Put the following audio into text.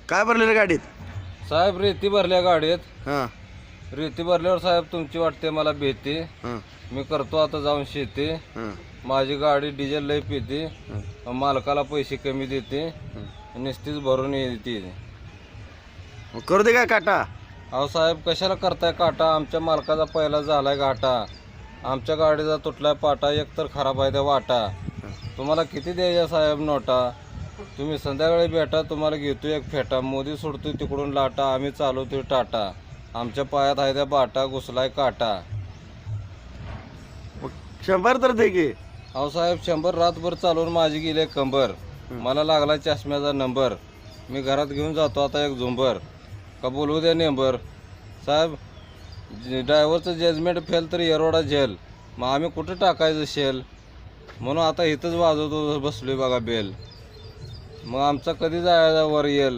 काय भरले रे गाडीत? साहेब रेती भरल्या गाडीत. हां रेती भरल्यावर साहेब तुमची वाटते मला भीती. हां मी करतो आता जाऊन शेती. हां माझी गाडी डिझेल लई पिते. मालकाला पैसे कमी देते. नुसतीच भरून येते. मग करू दे काय काटा? अहो साहेब कशाला करताय काटा? आमच्या मालकाचा पहिला झालाय घाटा. आमच्या गाडीचा तुटलाय पाटा. एकतर खराब आहे त्या वाटा. तुम्हाला किती द्यायच्या साहेब नोटा? तुम्ही संध्याकाळी भेटा. तुम्हाला घेतो एक फेटा. मोदी सोडतोय तिकडून लाटा. आम्ही चालवतोय टाटा. आमच्या पायात आहे त्या बाटा. घुसलाय काटा. मग 100 तर दे की. अहो साहेब 100 रातभर चालवून माझी गेली कंबर. मला लागला चष्म्याचा नंबर. मी घरात घेऊन जातो आता एक झुंबर. का बोलवू द्या नेंबर. साहेब ड्रायव्हरचं जजमेंट फेल तर येरोडा झेल. मग आम्ही कुठं टाकायचं शेल? म्हणून आता इथंच वाजवतो बसलोय बघा बेल. मग आमचा कधी जायचा वर येईल?